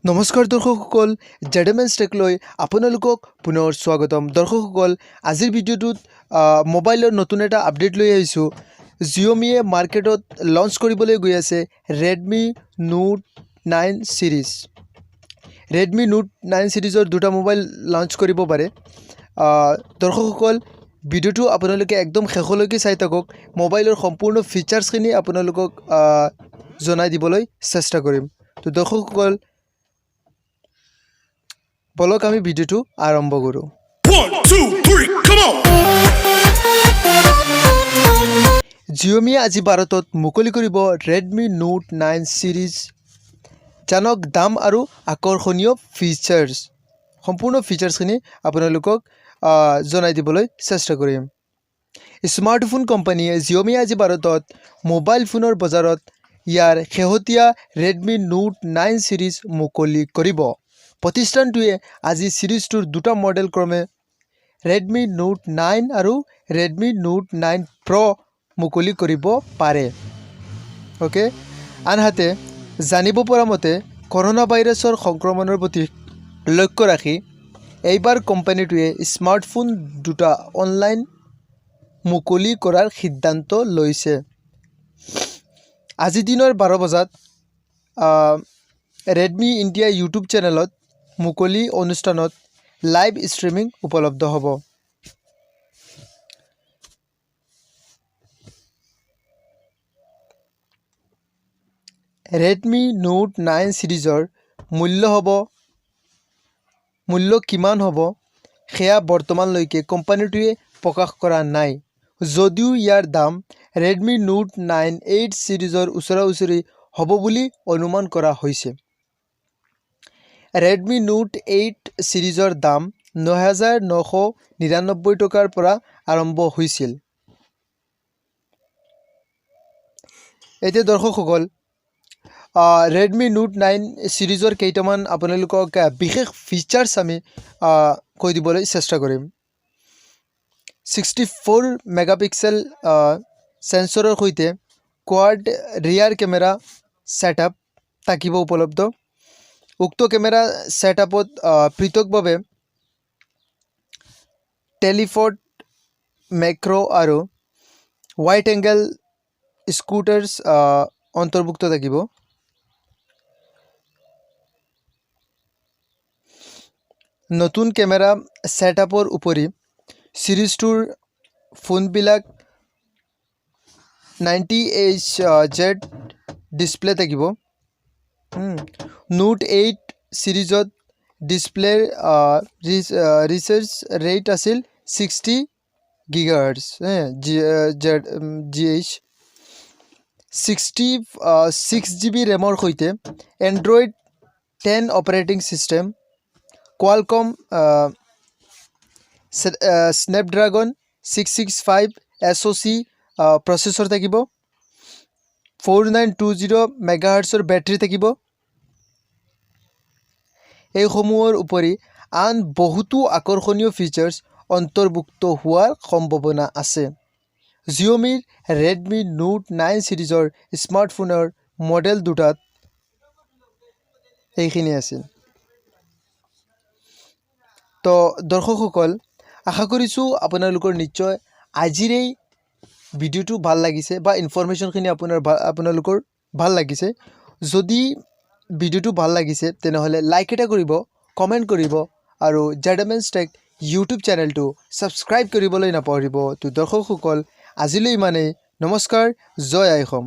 নমস্কাৰ দৰ্শকসকল জেডএমএন টেকলৈ আপোনালোকক পুনৰ স্বাগতম দৰ্শকসকল আজিৰ ভিডিঅ'টোত মোবাইলৰ নতুন এটা আপডেট লৈ আহিছোঁ জিঅ'মিয়ে মাৰ্কেটত লঞ্চ কৰিবলৈ গৈ আছে Redmi Note 9 সিৰিজ Redmi Note 9 সিৰিজৰ দুটা মোবাইল লঞ্চ কৰিব পাৰে দৰ্শকসকল ভিডিঅ'টো আপোনালোকে একদম শেষলৈকে চাই থাকক মোবাইলৰ সম্পূৰ্ণ ফিচাৰ্ছখিনি আপোনালোকক জনাই দিবলৈ চেষ্টা কৰিম তো দৰ্শকসকল বলক আমি ভিডিওটো আৰম্ভ কৰো 1 2 3 কাম অন জিঅ'মিয়ে আজি ভাৰতত মুকলি কৰিব Redmi Note 9 সিৰিজ জানক দাম আৰু আকৰ্ষণীয় ফিচাৰ্ছ সম্পূৰ্ণ ফিচাৰ্ছখিনি আপোনালোকক জনাই দিবলৈ চেষ্টা কৰিম স্মাৰ্টফোন কোম্পানীয়ে জিঅ'মিয়ে আজি ভাৰতত মোবাইল ফোনৰ বজাৰত ইয়াৰ শেহতীয়া Redmi Note 9 সিৰিজ মুকলি কৰিব প্ৰতিষ্ঠানটোৱে আজি সিৰিজটোৰ দুটা মডেল ক্ৰমে Redmi Note 9 আৰু Redmi Note 9 Pro মুকলি কৰিব পাৰে ওকে আনহাতে জানিব পৰা মতে কৰোনা ভাইৰাছৰ সংক্ৰমণৰ প্ৰতি লক্ষ্য ৰাখি এইবাৰ কোম্পানীটোৱে স্মাৰ্টফোন দুটা অনলাইন মুকলি কৰাৰ সিদ্ধান্ত লৈছে আজি দিনৰ 12 বজাত Redmi India YouTube চেনেলত মুকলি অনুষ্ঠানত লাইভ ষ্ট্ৰীমিং উপলব্ধ হ'ব Redmi Note 9 সিৰিজৰ মূল্য কিমান হ'ব সেয়া বৰ্তমানলৈকে কোম্পানীটোৱে প্ৰকাশ কৰা নাই যদিও ইয়াৰ দাম Redmi Note 9 8 সিৰিজৰ ওচৰা-ওচৰি হ'ব বুলি অনুমান কৰা হৈছে Redmi Note 8 সিৰিজৰ দাম ৯৯৯৯ টকাৰ পৰা আৰম্ভ হৈছিল এতিয়া দৰ্শকসকল Redmi Note 9 সিৰিজৰ কেইটামান আপোনালোকক বিশেষ ফিচাৰ্ছ আমি কৈ দিবলৈ চেষ্টা কৰিম 64 মেগাপিক্সেল সেন্সৰৰ সৈতে কোৱাড ৰিয়াৰ কেমেৰা সেটআপ থাকিব উপলব্ধ উক্ত কেমেৰা সেটআপত পৃথকভাৱে টেলিফটো মেক্ৰো আৰু ওয়াইড এংগল স্কুটাৰছ অন্তৰ্ভুক্ত থাকিব নতুন কেমেৰা সেটআপৰ উপৰি সিৰিজটোৰ ফোনবিলাক 90Hz ডিসপ্লে থাকিব Note 8 সিৰিজত ডিসপ্লেৰ ৰিফ্ৰেছ ৰেট আছিল 60 GHz GH 66GB ৰেমৰ সৈতে Android 10 operating system Qualcomm Snapdragon 665 SoC প্ৰসেসৰ থাকিব 4920 মেগাহাৰ্টছৰ বেটাৰী থাকিব এই সমূহৰ উপৰি আন বহুতো আকৰ্ষণীয় ফিচাৰ্ছ অন্তৰ্ভুক্ত হোৱাৰ সম্ভাৱনা আছে জিঅ'মিৰ Redmi Note 9 সিৰিজৰ স্মাৰ্টফোনৰ মডেল দুটাত এইখিনি আছিল তো দৰ্শকসকল আশা কৰিছো আপোনালোকৰ নিশ্চয় আজিৰ এই ভিডিওটো ভাল লাগিছে বা ইনফৰমেশনখিনি আপোনালোকৰ ভাল লাগিছে যদি ভিডিওটো ভাল লাগিছে তেনেহলে লাইক এটা কৰিব কমেন্ট কৰিব আৰু জেডএমএন টেক ইউটিউব চেনেলটো সাবস্ক্ৰাইব কৰিবলৈ নাপাহৰিব তো দৰ্শকসকল আজিলৈ ইমানেই নমস্কাৰ জয় আই অসম